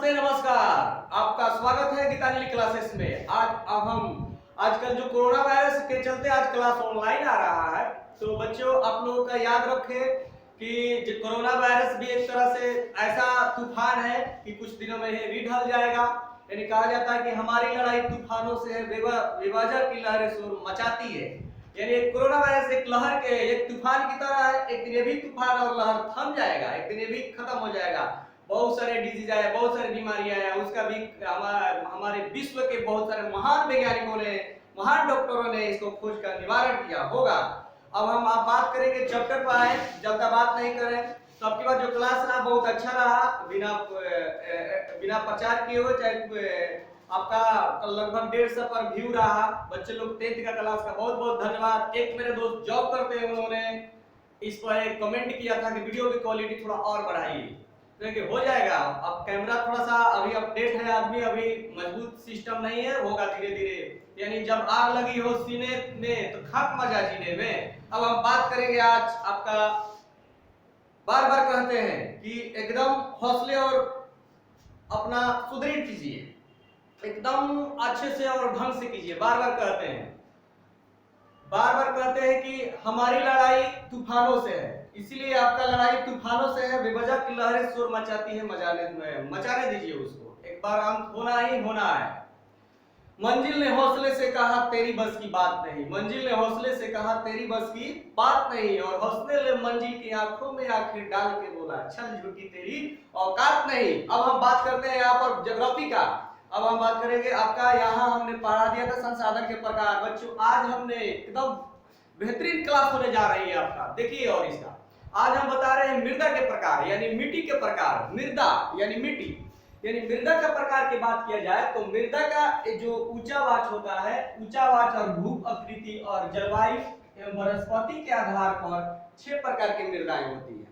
नमस्ते नमस्कार, आपका स्वागत है गीतांजलि क्लासेस में। अब हम आजकल जो कोरोना वायरस के चलते आज क्लास ऑनलाइन आ रहा है, तो बच्चों आप लोगों का याद रखें कि जो कोरोना वायरस भी एक तरह से ऐसा तूफान है कि कुछ दिनों में ये भी ढल जाएगा। यानी कहा जाता है कि हमारी लड़ाई तूफानों से है, बेवजह की लहरें शोर मचाती है। यानी कोरोना वायरस एक लहर के एक तूफान की तरह है। एक दिन ये भी तूफान और लहर थम जाएगा, एक दिन ये भी खत्म हो जाएगा। बहुत सारे डिजीज आए, बहुत सारी बीमारियां आया, उसका भी हमारे विश्व के बहुत सारे महान वैज्ञानिकों ने, महान डॉक्टरों ने इसको खोज कर निवारण किया होगा। अब हम आप बात करेंगे चैप्टर पर आए, ज्यादा बात नहीं करें। तो आपके बाद जो क्लास रहा बहुत अच्छा रहा, बिना प्रचार किए हुए, चाहे आपका लगभग 150 पर व्यू रहा। बच्चे लोग 10th का क्लास का बहुत बहुत धन्यवाद। एक मेरे दोस्त जॉब करते हैं, उन्होंने इस पर एक कमेंट किया था कि वीडियो की क्वालिटी थोड़ा और बढ़ाइए। देखिए हो जाएगा। अब कैमरा थोड़ा सा अभी अपडेट है, आदमी अभी मजबूत सिस्टम नहीं है, होगा धीरे धीरे। यानी जब आग लगी हो सीने में तो खाक मजा जीने में। अब हम बात करेंगे आज आपका, बार बार कहते हैं कि एकदम हौसले और अपना सुदृढ़ कीजिए, एकदम अच्छे से और ढंग से कीजिए। बार बार कहते हैं, बार बार कहते हैं कि हमारी लड़ाई तूफानों से है, इसीलिए आपका लड़ाई तूफानों से है। बेवजह की लहरें शोर मचाती है, मचाने दीजिए उसको। एक बार अंत होना ही होना है। मंजिल ने हौसले से कहा तेरी बस की बात नहीं, मंजिल ने हौसले से कहा तेरी बस की बात नहीं, और हौसले ने मंजिल की आंखों में आंखें डाल के बोला चल झुकी तेरी औकात नहीं। अब हम बात करते हैं यहाँ पर ज्योग्राफी का। अब हम बात करेंगे आपका, यहाँ हमने पढ़ा दिया था संसाधन के प्रकार। बच्चों आज हमने एकदम बेहतरीन क्लास होने जा रही है आपका, देखिए। और इसका आज हम बता रहे हैं मृदा के प्रकार, यानी मिट्टी के प्रकार। मृदा यानी मिट्टी, यानी मृदा का प्रकार की बात किया जाए तो मृदा का जो ऊंचावाच होता है, ऊंचावाच और भू आकृति और जलवायु एवं वनस्पति के आधार पर 6 प्रकार की मृदाएं होती है।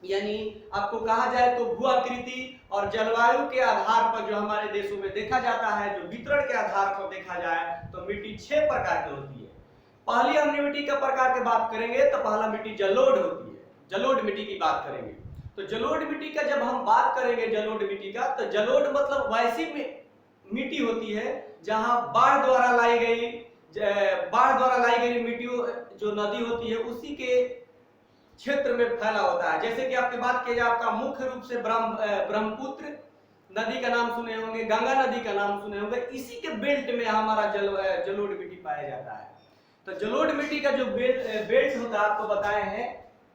यानी आपको कहा जाए तो भू आकृति और जलवायु के आधार पर जो हमारे देशों में देखा जाता है, जो वितरण के आधार पर देखा जाए तो मिट्टी 6 प्रकार की होती है। पहली हमने मिट्टी का प्रकार की बात करेंगे तो पहला मिट्टी जलोढ़ होती है। जलोढ़ मिट्टी की बात करेंगे तो जलोढ़ मिट्टी का जब हम बात करेंगे जलोढ़ मिट्टी का, तो जलोढ़ मतलब वैसी मिट्टी होती है जहां बाढ़ द्वारा लाई गई मिट्टी जो नदी होती है उसी के क्षेत्र में फैला होता है। जैसे कि आपकी बात किया जाए, आपका मुख्य रूप से ब्रह्मपुत्र नदी का नाम सुने होंगे, गंगा नदी का नाम सुने होंगे, इसी के बेल्ट में हमारा जलोढ़ मिट्टी पाया जाता है। तो जलोढ़ मिट्टी का जो बेल्ट होता है आपको बताए हैं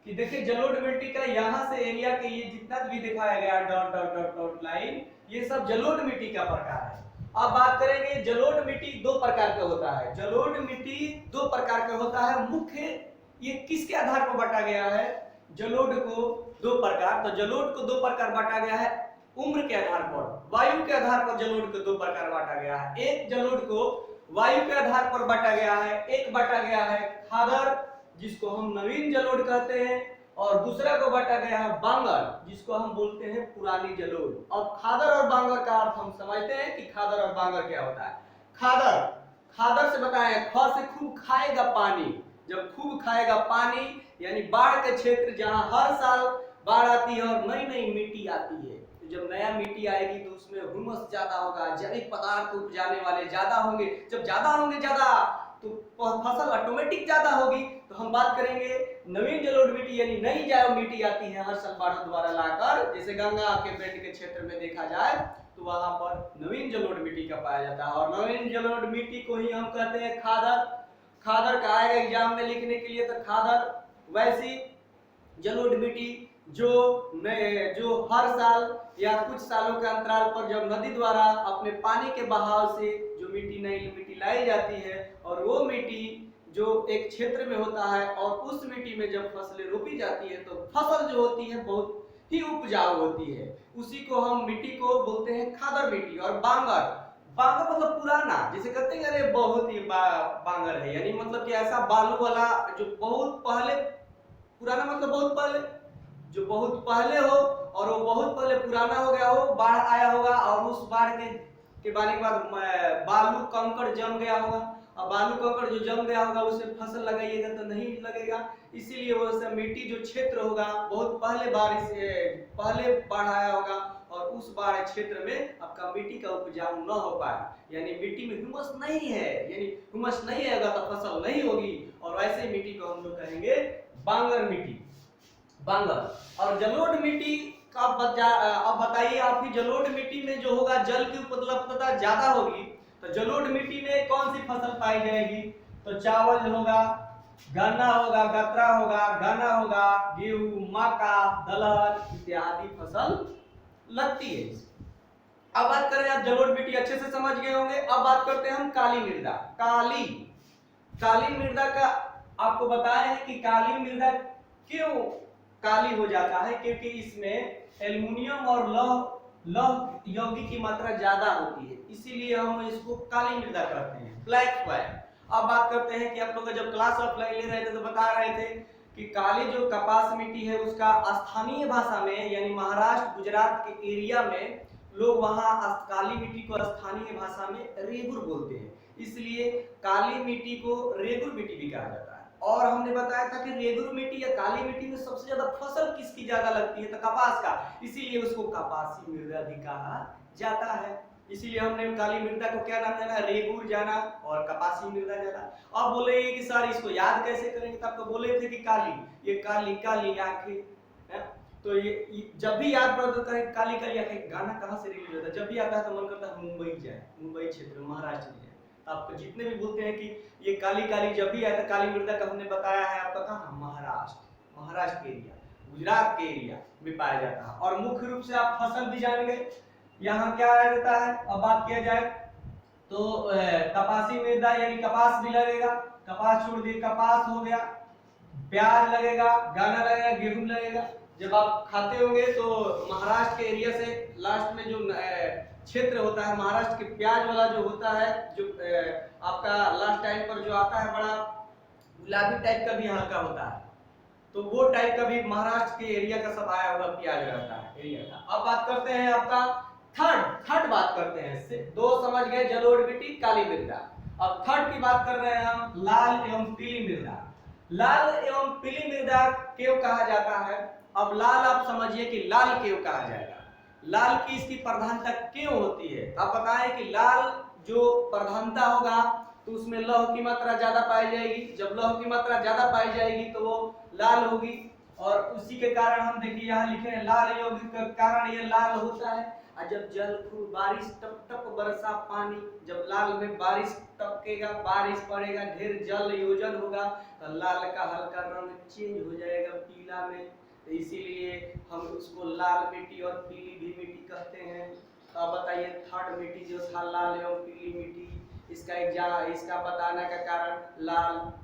कि देखिए जलोढ़ मिट्टी का यहाँ से एरिया के ये जितना भी दिखाया गया dot dot dot dot line, ये सब जलोढ़ मिट्टी का प्रकार है। अब बात करेंगे जलोढ़ मिट्टी 2 प्रकार का होता है। जलोढ़ मिट्टी 2 प्रकार का होता है। मुख्य ये किसके आधार पर बांटा गया है जलोढ़ को 2 प्रकार? तो जलोढ़ को 2 प्रकार बांटा गया है उम्र के आधार पर, वायु के आधार पर जलोढ़ को 2 प्रकार बांटा गया है। एक जलोढ़ को वायु के आधार पर बांटा गया है, एक बांटा गया है खादर जिसको हम नवीन जलोढ़ कहते हैं, और दूसरा को बांटा गया है बांगर जिसको हम बोलते हैं पुरानी जलोढ़। अब खादर और बांगर का अर्थ हम समझते हैं कि खादर और बांगर क्या होता है। खादर, खादर से बताएं, ख से खूब खाएगा पानी। जब खूब खाएगा पानी यानी बाढ़ के क्षेत्र जहां हर साल बाढ़ आती है और नई नई मिट्टी आती है। तो जब नया मिट्टी आएगी तो उसमें ह्यूमस ज्यादा होगा, जैविक पदार्थ उपजाने वाले ज्यादा होंगे। जब ज्यादा होंगे ज्यादा तो फसल ऑटोमेटिक ज्यादा होगी। तो हम बात करेंगे नवीन जलोढ़ मिट्टी, यानी नई जैव मिट्टी आती है हर साल बाढ़ द्वारा लाकर। जैसे गंगा के बेल्ट के क्षेत्र में देखा जाए तो वहां पर नवीन जलोढ़ मिट्टी का पाया जाता है, और नवीन जलोढ़ मिट्टी को ही हम कहते हैं खादर। खादर का आएगा एग्जाम में लिखने के लिए, तो खादर वैसी जलोढ़ मिट्टी जो हर साल या कुछ सालों के अंतराल पर जब नदी द्वारा अपने पानी के बहाव से जो मिट्टी नई मिट्टी लाई जाती है, और वो मिट्टी जो एक क्षेत्र में होता है, और उस मिट्टी में जब फसलें रोपी जाती है तो फसल जो होती है बहुत ही उपजाऊ होती है। उसी को हम मिट्टी को बोलते हैं खादर मिट्टी। और बांगर, बांगर मतलब पुराना, जैसे कहते हैं अरे बहुत ही बांगर है, यानी मतलब कि ऐसा बालू वाला जो बहुत पहले, पुराना मतलब बहुत पहले, जो बहुत पहले हो और वो बहुत पहले पुराना हो गया हो, बाढ़ आया होगा और उस बाढ़ के बारे के बाद बालू कंकड़ जम गया होगा। अब बालू कंकड़ जो जम गया होगा उसे फसल लगाइएगा तो नहीं लगेगा, इसीलिए वो मिट्टी जो क्षेत्र होगा बहुत पहले बारिश पहले बाढ़ आया होगा और उस बाढ़ क्षेत्र में आपका मिट्टी का उपजाऊ न हो पाए, यानी मिट्टी में ह्यूमस नहीं है, यानी ह्यूमस नहीं होगा तो फसल नहीं होगी, और वैसे मिट्टी को हम लोग कहेंगे बांगर मिट्टी, बांगर। और जलोढ़ मिट्टी का अब बताइए आप ही, जलोढ़ मिट्टी में जो होगा जल की उपलब्धता ज्यादा होगी, तो जलोढ़ मिट्टी में कौन सी फसल पाई जाएगी? तो चावल होगा, गन्ना होगा, गन्ना होगा, गन्ना होगा, गेहूं, मक्का, दलहन इत्यादि फसल लगती है। अब बात करें, आप जलोढ़ मिट्टी अच्छे से समझ गए होंगे। अब बात करते हैं हम काली मृदा। काली मृदा का आपको बताया है कि काली मृदा क्यों काली हो जाता है, क्योंकि इसमें एल्युमिनियम और लौह यौगिक की मात्रा ज्यादा होती है, इसीलिए हम इसको काली मृदा कहते हैं, ब्लैक सॉइल। अब बात करते हैं कि आप लोग जब क्लास ऑफलाइन ले रहे थे तो बता रहे थे कि काली जो कपास मिट्टी है उसका स्थानीय भाषा में, यानी महाराष्ट्र गुजरात के एरिया में लोग वहां काली मिट्टी को स्थानीय भाषा में रेगुर बोलते हैं, इसलिए काली मिट्टी को रेगुर मिट्टी भी कहा जाता है। और हमने बताया था कि रेगुर मिट्टी या काली मिट्टी में सबसे ज्यादा फसल किसकी ज्यादा लगती है? तो कपास का, इसीलिए उसको कपासी मृदा भी कहा जाता है। इसीलिए हमने काली मृदा को क्या नाम जाना? रेगुर जाना और कपासी मृदा जाना। अब बोले कि सर इसको याद कैसे करेंगे? तो आपको बोले थे कि काली, ये काली काली आंखें, तो ये जब भी याद पड़ता है काली काली आंखें, गाना कहाँ से रिलीज होता है? जब भी आता है तो मन करता है मुंबई जाए, मुंबई क्षेत्र महाराष्ट्र जाए। आपको जितने भी बोलते हैं कि ये काली काली, जब भी आता काली मृदा का हमने बताया है आपका कहाँ? महाराष्ट्र के एरिया, गुजरात के एरिया में पाया जाता है। और मुख्य रूप से आप फसल भी जान गए, यहाँ क्या रहता है। अब बात किया जाए तो कपासी मृदा यानी कपास भी लगेगा, कपास छोड़ दिए, कपास हो गया, प्याज लगेगा, गन्ना लगेगा, गेहूं लगेगा। जब आप खाते होंगे तो महाराष्ट्र के एरिया से लास्ट में जो क्षेत्र होता है महाराष्ट्र के, प्याज वाला जो होता है, जो आपका लास्ट टाइम पर जो आता है बड़ा गुलाबी टाइप का भी हल्का होता है, तो वो टाइप का भी महाराष्ट्र के एरिया का सब आया हुआ प्याज रहता है एरिया का। अब बात करते हैं आपका थर्ड बात करते हैं, दो समझ गए, जलोढ़ मिट्टी, काली मृदा। अब थर्ड की बात कर रहे हैं हम, लाल एवं पीली मृदा। लाल एवं पीली मृदा क्यों कहा जाता है? अब लाल आप समझिए कि लाल क्यों कहा जाएगा, लाल की इसकी प्रधानता क्यों होती है? आप बताएं कि लाल जो प्रधानता होगा तो उसमें लौह की मात्रा ज्यादा पाई जाएगी, जब लौह की मात्रा ज्यादा पाई जाएगी तो वो लाल होगी, और उसी के कारण हम देखिए यहाँ लिखे हैं लाल यौगिक के कारण ये लाल होता है। और जब जल खूब बारिश टप टप बरसा पानी, जब लाल में बारिश टपकेगा, बारिश पड़ेगा, ढेर जल योजन होगा तो लाल का हल्का रंग चेंज हो जाएगा पीला में, तो इसीलिए हम उसको लाल मिट्टी और पीली भी मिट्टी कहते हैं। तो अब बताइए थर्ड मिट्टी जो था लाल एवं पीली मिट्टी, इसका बताने का कारण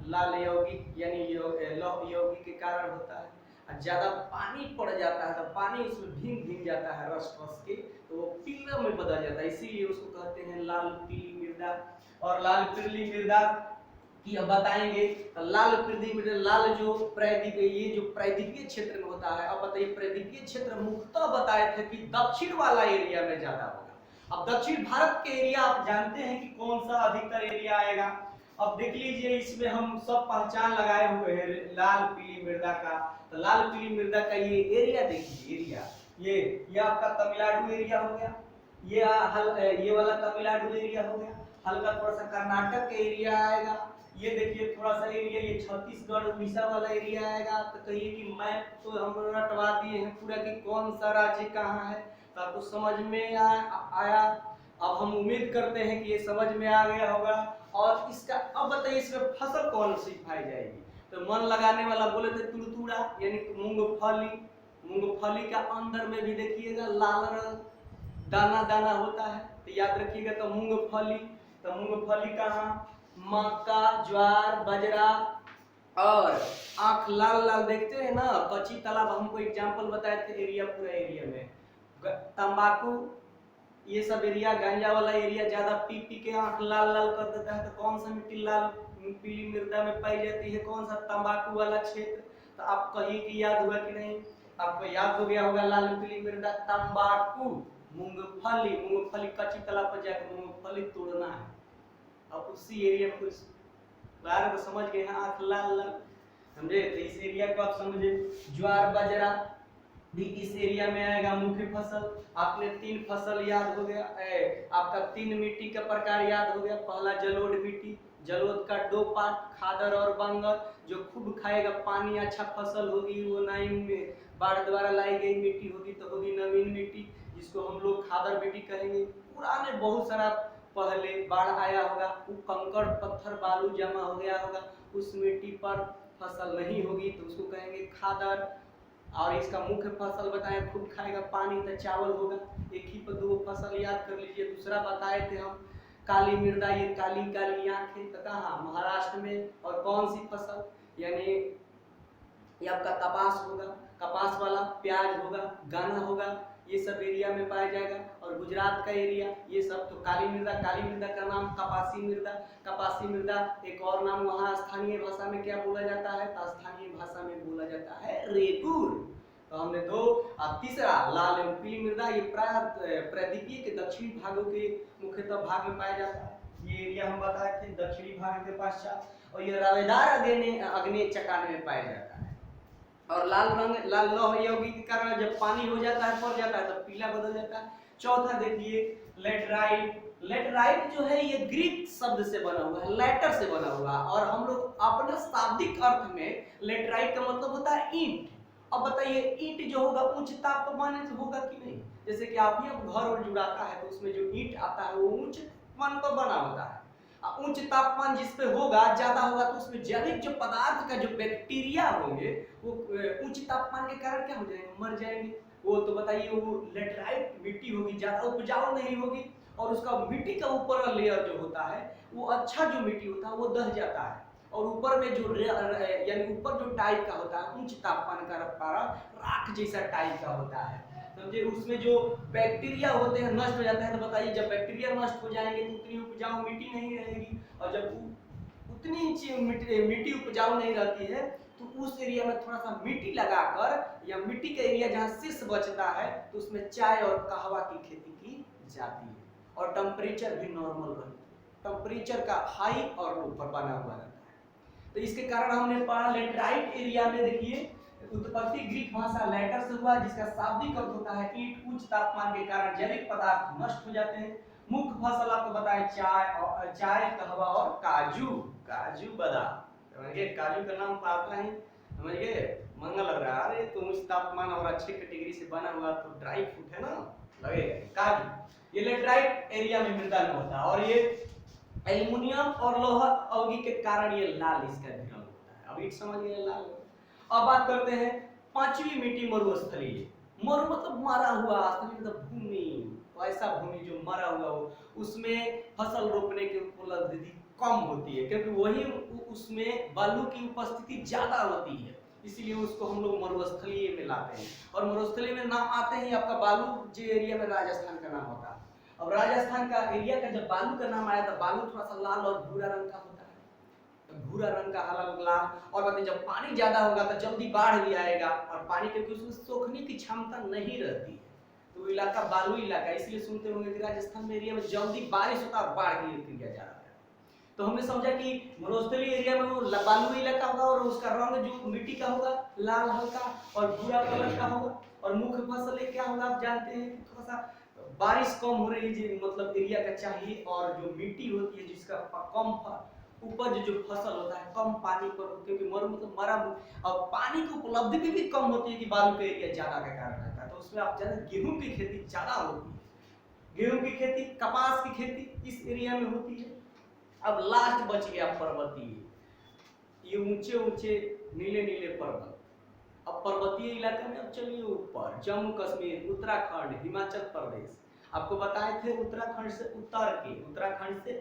लाल यौगिक यानी लौह यौगिक के कारण होता है। और ज्यादा पानी पड़ जाता है तो पानी उसमें भीग जाता है रस के, तो वो पीला में बदल जाता है, इसीलिए उसको कहते हैं लाल पीली मृदा। और लाल पीली मृदा कि अब बताएंगे लाल पृथ्वी में लाल जो ये जो प्रायद्वीपीय क्षेत्र में होता है। अब बताइए प्रायद्वीपीय क्षेत्र मुख्यतः बताए थे कि दक्षिण वाला एरिया में ज्यादा होगा। अब दक्षिण भारत के एरिया आप जानते हैं कि कौन सा अधिकतर एरिया आएगा। अब देख लीजिए इसमें हम सब पहचान लगाए हुए हैं लाल पीली मृदा का, तो लाल पीली मृदा का ये एरिया देखिए, एरिया ये आपका तमिलनाडु एरिया हो गया, ये वाला तमिलनाडु एरिया हो गया, हल्का थोड़ा सा कर्नाटक के एरिया आएगा, ये देखिए थोड़ा सा एरिया ये छत्तीसगढ़ उड़ीसा वाला एरिया आएगा। तो कहिए कि मैप तो हम रटवा दिए हैं पूरा कि कौन सा राज्य कहाँ है, तो आपको समझ में आया। अब हम उम्मीद करते हैं कि ये समझ में आ गया होगा। और इसका अब बताइए इसमें फसल कौन सी पाई जाएगी? तो मन लगाने वाला बोले थे तुड़तुड़ा यानी मूंगफली का अंदर में भी देखिएगा लाल रंग दाना दाना होता है, तो याद रखिएगा। तो मूंगफली कहाँ? मक्का, ज्वार, बाजरा, और आंख लाल लाल देखते हैं ना, कच्ची तालाब हमको एग्जांपल बताए थे एरिया, पूरा एरिया में तंबाकू ये सब एरिया, गांजा वाला एरिया ज्यादा पी के आंख लाल लाल कर देता है, तो कौन सा मिट्टी लाल पीली मृदा में पाई जाती है? कौन सा? तंबाकू वाला क्षेत्र। तो आप कहिए कि याद हुआ कि नहीं? आपको याद हो गया होगा लाल पीली मृदा, तंबाकू, मूंगफली कच्ची तालाब पर जाकर मूंगफली तोड़ना है। अब उसी एरिया में कुछ बार को समझ गए हैं, आंख लाल लाल, समझे? तो इस एरिया को आप समझे। ज्वार बाजरा भी इस एरिया में आएगा मुख्य फसल। आपने 3 फसल याद हो गया, आपका 3 मिट्टी का प्रकार याद हो गया। पहला जलोढ़ मिट्टी, जलोढ़ का 2 पार्ट, खादर और बंगर। जो खूब खाएगा पानी, अच्छा फसल होगी, वो नई बाढ़ द्वारा लाई गई मिट्टी होगी तो होगी नवीन मिट्टी, जिसको हम लोग खादर मिट्टी कहेंगे। पुराने बहुत सारा पहले बाढ़ आया होगा, वो कंकड़ पत्थर बालू जमा हो गया होगा, उस मिट्टी पर फसल नहीं होगी तो उसको कहेंगे खादर। और इसका मुख्य फसल बताए खूब खाएगा पानी तो चावल होगा। एक ही पर 2 फसल याद कर लीजिए। दूसरा बताए थे हम काली मृदा, ये काली काली आंखें, तो कहाँ महाराष्ट्र में। और कौन सी फसल, यानी ये आपका कपास होगा, कपास वाला प्याज होगा, गन्ना होगा, ये सब एरिया में पाया जाएगा। और गुजरात का एरिया, ये सब तो काली मृदा, काली मृदा का नाम कपासी मृदा, कपासी मृदा एक और नाम वहाँ स्थानीय भाषा में क्या बोला जाता है, तो स्थानीय भाषा में बोला जाता है रेगुर। तो हमने 2। और तीसरा लाल एवं पीली मृदा, ये प्रायद्वीपीय के दक्षिणी भागों के मुख्यतः भाग में पाया जाता है। ये एरिया हम बताए थे दक्षिणी भाग के पश्चात। और ये रावेदार अग्नेय चट्टान में पाया जाता है। और लाल रंग, लाल लौह यौगिक के कारण जब पानी हो जाता है, पड़ जाता है, तो पीला बदल जाता है। चौथा देखिए लेटराइट। लेटराइट जो है ये ग्रीक शब्द से बना हुआ है, लेटर से बना हुआ है। और हम लोग अपना शाब्दिक अर्थ में लेटराइट का मतलब होता है ईंट। अब बताइए ईंट जो होगा उच्च तापमान से होगा कि नहीं। जैसे कि आप ही घर और जुड़ाता है तो उसमें जो ईंट आता है वो उच्च तापमान पर बना होता है। उच्च तापमान जिस पे होगा, ज्यादा होगा, तो उसमें जैविक जो पदार्थ का जो बैक्टीरिया होंगे वो उच्च तापमान के कारण क्या हो जाएंगे, मर जाएंगे। वो तो बताइए वो लेटराइट मिट्टी होगी, ज्यादा उपजाऊ नहीं होगी। और उसका मिट्टी का ऊपर का लेयर जो होता है वो अच्छा जो मिट्टी होता है वो दह जाता है। और ऊपर में जो यानी ऊपर जो टाइप का होता है उच्च तापमान का पारा राख जैसा टाइप का होता है, समझे। उसमें जो बैक्टीरिया होते हैं नष्ट हो जाते हैं। तो बताइए जब बैक्टीरिया नष्ट हो जाएंगे तो उतनी उपजाऊ मिट्टी नहीं रहेगी। और जब उतनी मिट्टी उपजाऊ नहीं रहती है तो उस एरिया में थोड़ा सा मिट्टी लगाकर, या मिट्टी का एरिया जहाँ शेष बचता है तो उसमें चाय और कहवा की खेती की जाती है। और टेम्परेचर भी नॉर्मल रहता है, टेम्परेचर का हाई और ऊपर बना हुआ रहता है। तो इसके कारण हमने पढ़ा लेटराइट एरिया में देखिए उत्पत्ति ग्रीक भाषा लेटर से हुआ, जिसका शाब्दिक अर्थ होता है ईंट। उच्च तापमान के कारण जैविक पदार्थ नष्ट हो जाते हैं। मुख्य फसल आपको बताए चाय, कहवा और काजू, काजू बादाम। समझिए काजू का नाम तो आता है, समझिए महंगा लग रहा है। अरे तो उच्च तापमान और अच्छे कैटेगरी से बना हुआ तो ड्राई फ्रूट है ना, लगेगा काजू। ये लेटराइट एरिया में मृदा में होता है। और ये एल्युमिनियम और लोहा यौगिक के कारण ये लाल इसका रंग होता है। अब एक समझ गए लाल। अब बात करते हैं 5वीं मिट्टी मरुस्थलीय। मरु मतलब मरा हुआ, स्थलीय मतलब भूमि, ऐसा भूमि जो मरा हुआ हो, उसमें फसल रोपने की उपलब्धि कम होती है, क्योंकि वही उसमें बालू की उपस्थिति ज्यादा होती है, इसलिए उसको हम लोग मरुस्थलीय में लाते हैं। और मरुस्थलीय में नाम आते ही आपका बालू जो एरिया में राजस्थान का नाम होता है। अब राजस्थान का एरिया का जब बालू का नाम आया तो बालू थोड़ा सा लाल और भूरा रंग का होता है, भूरा रंग का अलग लाल। और बताइए जब पानी ज्यादा होगा तो जल्दी बाढ़ भी आएगा, और पानी क्योंकि उसमें सोखने की क्षमता नहीं रहती है, तो इलाका बालू इलाका, इसलिए सुनते होंगे कि राजस्थान में एरिया में जल्दी बारिश होता है और बाढ़ की क्रिया जा रहा है। तो हमने समझा कि मरुस्थलीय एरिया में वो बालू इलाका होगा और उसका रंग जो मिट्टी का होगा लाल हल्का और भूरा कलर का होगा। और मुख्य फसल क्या होगा आप जानते हैं कि थोड़ा सा बारिश कम हो रही है मतलब एरिया का चाहिए, और जो मिट्टी होती है जिसका कम उपज जो फसल होता है कम पानी पर, क्योंकि मरु मतलब मरा, और पानी की उपलब्धि भी कम होती है कि बालू का एरिया ज्यादा के कारण रहता है। तो उसमें आप ज्यादा गेहूं की खेती ज्यादा होती है, गेहूं की खेती, कपास की खेती इस एरिया में होती है। अब लास्ट बच गया पर्वतीय, ये ऊंचे ऊंचे नीले नीले पर्वत। अब पर्वतीय इलाके में अब चलिए ऊपर, जम्मू कश्मीर, उत्तराखंड, हिमाचल प्रदेश। आपको बताए थे उत्तराखंड से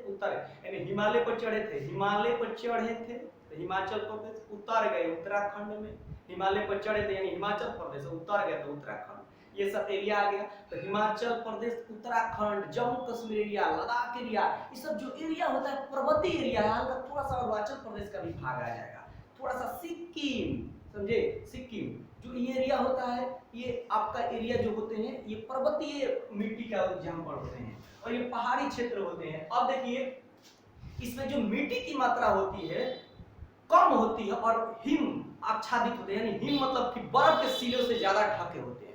उत्तर यानी हिमालय पर चढ़े थे, हिमालय पर चढ़े थे तो हिमाचल प्रदेश, उतर गए उत्तराखंड में, हिमालय पर चढ़े थे यानी हिमाचल प्रदेश, उतर गए तो उत्तराखंड, ये सब एरिया आ गया। तो हिमाचल प्रदेश, उत्तराखंड, जम्मू कश्मीर एरिया, लद्दाख एरिया, ये सब जो एरिया होता है पर्वतीय एरिया है। थोड़ा सा अरुणाचल प्रदेश का भी भाग आ जाएगा, थोड़ा सा सिक्किम, समझे सिक्किम जो ये एरिया होता है, ये आपका एरिया जो होते हैं ये पर्वतीय मिट्टी का जहाँ पर होते हैं और ये पहाड़ी क्षेत्र होते हैं। अब देखिए इसमें जो मिट्टी की मात्रा होती है कम होती है और हिम आच्छादित होते हैं, यानी हिम मतलब कि बर्फ के सीलों से ज्यादा ढके होते हैं।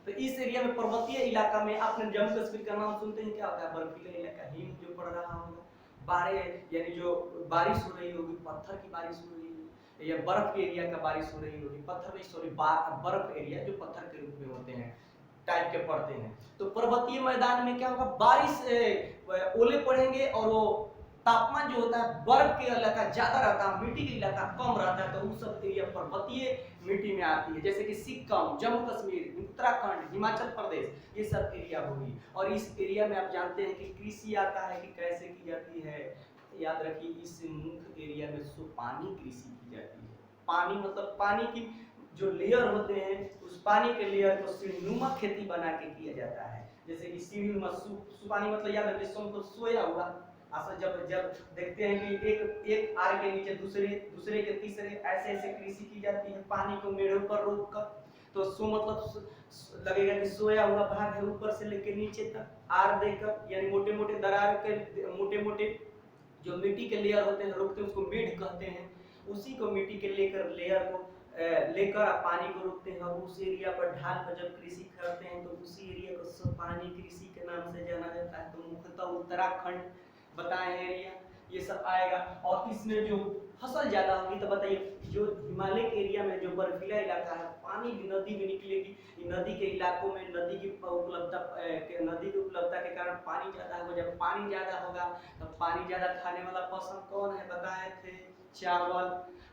तो इस एरिया में पर्वतीय इलाका में आपने जम्मू कश्मीर का नाम सुनते हैं, क्या होता है? बर्फीला इलाका, हिम जो पड़ रहा होगा, बारिश यानी जो बारिश हो रही होगी, पत्थर की बारिश हो रही होगी, या बर्फ के एरिया का बारिश हो रही होगी, पत्थर नहीं सॉरी बर्फ एरिया जो पत्थर के रूप में होते हैं, टाइप के पड़ते हैं। तो पर्वतीय मैदान में क्या होगा? बारिश ओले पड़ेंगे और वो तापमान जो होता है बर्फ के इलाका ज्यादा रहता है, मिट्टी के इलाका कम रहता है, तो वो सब एरिया पर्वतीय मिट्टी में आती है, जैसे कि सिक्किम, जम्मू कश्मीर, उत्तराखंड, हिमाचल प्रदेश, ये सब एरिया होगी। और इस एरिया में आप जानते हैं कि कृषि आता है कि कैसे की जाती है, याद रखिए इस मुख्य एरिया में पानी कृषि की जाती है। पानी मतलब पानी की जो लेयर होते हैं, उस पानी के लेयर को सीढ़ीनुमा खेती बना के किया जाता है, जैसे कि सीढ़ीनुमा पानी मतलब याद रखिए तो सोया हुआ, असल जब जब देखते हैं कि एक आर के नीचे दूसरे के तीसरे ऐसे ऐसे कृषि की जाती है, पानी को मेढ़ों पर रोक कर, तो सो मतलब लगेगा कि सोया हुआ भाग है, ऊपर से लेकर नीचे तक आर देकर, यानी मोटे मोटे दरार के मोटे मोटे जो मिट्टी के लेयर होते हैं रोकते हैं, उसको मेढ़ कहते हैं। उसी को मिट्टी के लेयर को लेकर आप पानी को रोकते हैं, और उस एरिया पर ढाल पर जब कृषि करते हैं तो उसी एरिया को पानी कृषि के नाम से जाना जाता है। तो मुख्यतः उत्तराखंड बताएं एरिया, ये सब आएगा। और इसमें जो फसल ज्यादा होगी तो बताइए, जो हिमालय के एरिया में जो बर्फीला इलाका है, पानी भी नदी में निकलेगी, नदी के इलाकों में नदी की उपलब्धता के कारण पानी ज्यादा होगा। जब पानी ज्यादा होगा तो पानी ज्यादा खाने वाला फसल कौन है? बताए थे चावल।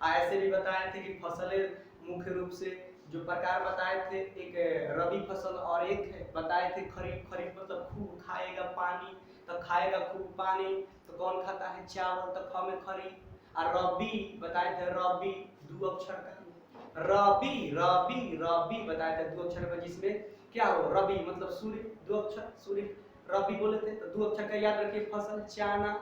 ऐसे भी बताए थे कि फसलें मुख्य रूप से जो प्रकार बताए थे, एक रबी फसल और एक बताए थे खरीफ। खरीफ मतलब खूब खाएगा पानी, तो खाएगा खूब पानी, तो कौन खाता है? चावल, तो ख में खरीफ। और रबी बताए थे, रबी दो अक्षर का, रबी रबी रबी बताए थे दो अक्षर का, जिसमें क्या हो? रबी मतलब सूर्य, दो अक्षर सूर्य, रबी बोले थे, तो दो अक्षर का याद रखिए फसल। चाना,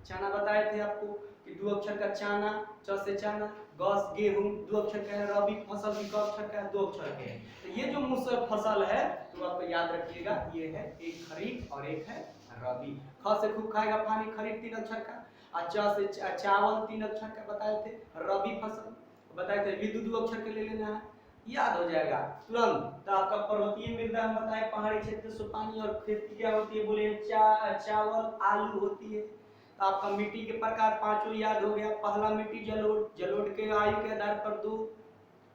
चाना बताए थे आपको कि दो अक्षर का चाना, च से चाना, गस गेहूं, दो अक्षर का है। रबी फसल भी क अक्षर का है, दो अक्षर के है। तो ये जो मुख्य फसल है तो आपको याद रखिएगा, ये है एक खरीफ और एक है रबी। ख से खूब खाएगा पानी, खरीफ 3 अक्षर का, और च से चावल 3 अक्षर का बताए थे, रबी फसल बताए थे। ये दो अक्षर के ले लेना है, याद हो जाएगा तुरंत। तो आपका पर्वतीय मृदा हम बताए, पहाड़ी क्षेत्र से पानी और खेती क्या होती है? बोले चावल, आलू होती है। तो आपका मिट्टी के प्रकार पांचों याद हो गया। पहला मिट्टी जलोढ़, जलोढ़ के आयु के आधार पर दो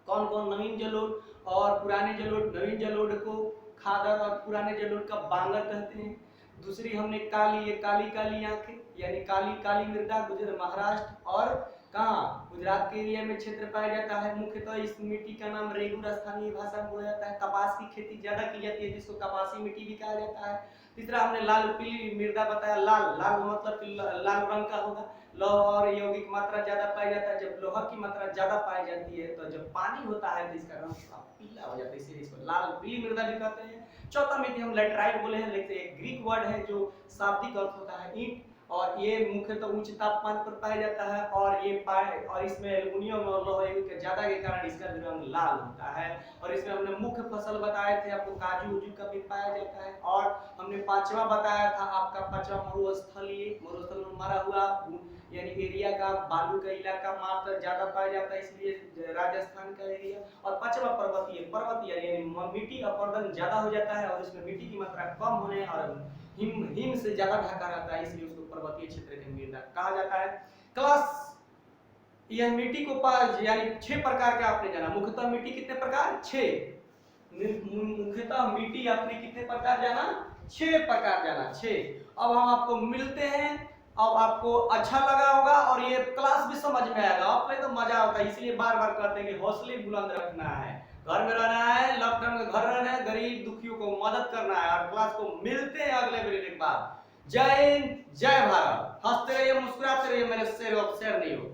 कौन कौन? नवीन जलोढ़ और पुराने जलोढ़। नवीन जलोढ़ को खादर और पुराने जलोढ़ का बांगर कहते हैं। दूसरी हमने काली, ये काली काली आंखें यानी काली काली मृदा, गुजरात महाराष्ट्र और कहाँ गुजरात के एरिया में क्षेत्र पाया जाता है। मुख्यतः इस मिट्टी का नाम रेगुर स्थानीय भाषा में बोला जाता है। कपास की खेती ज्यादा की जाती है, जिसको कपासी मिट्टी भी कहा जाता है। तीसरा हमने लाल पीली मृदा बताया। लाल लाल मतलब लाल रंग का होगा। लौह और यौगिक मात्रा ज्यादा पाया जाता है। जब लोहा की मात्रा ज्यादा पाई जाती है तो जब पानी होता है तो इसका रंग पीला हो जाता है, इसीलिए इसको लाल पीली मृदा भी कहते हैं। चौथा मिट्टी हम लेटराइट बोले हैं, लेकिन एक ग्रीक वर्ड है जो शाब्दिक अर्थ होता है ईंट, और ये मुख्यतः उच्च तापमान पर पाया जाता है। और इसमें एल्युमिनियम और लोहा के ज्यादा के कारण इसका रंग लाल होता है। और इसमें हमने मुख्य फसल बताए थे आपको, काजू उजू का भी पाया जाता है। और हमने पांचवा बताया था आपका, पांचवा मरुस्थलीय, मरुस्थल में मरा हुआ यानी एरिया का बालू का इलाका मात्र ज्यादा पाया जाता है, इसलिए राजस्थान का एरिया। और पांचवा पर्वतीय यानी मिट्टी अपरदन ज्यादा हो जाता है, और इसमें मिट्टी की मात्रा कम होने और हिम से ज्यादा ढका रहता है, इसलिए उसको पर्वतीय क्षेत्र के मृदा कहा जाता है। क्लास यह मिट्टी को यानी 6 प्रकार के आपने जाना। मुख्यतः मिट्टी कितने प्रकार? 6। मुख्यतः मिट्टी आपने कितने प्रकार जाना? 6 प्रकार जाना, 6। अब हम आपको मिलते हैं। अब आपको अच्छा लगा होगा और ये क्लास भी समझ में आएगा। आपने तो मजा आता है, इसलिए बार बार कहते हैं कि हौसले बुलंद रखना है, घर में रहना है, लॉकडाउन में घर रहना है, गरीब दुखियों को मदद करना है। और क्लास को मिलते हैं अगले वीडियो के बाद। जय हिंद, जय भारत। हंसते रहिए, मुस्कुराते रहिए, मेरे शेर नहीं हो।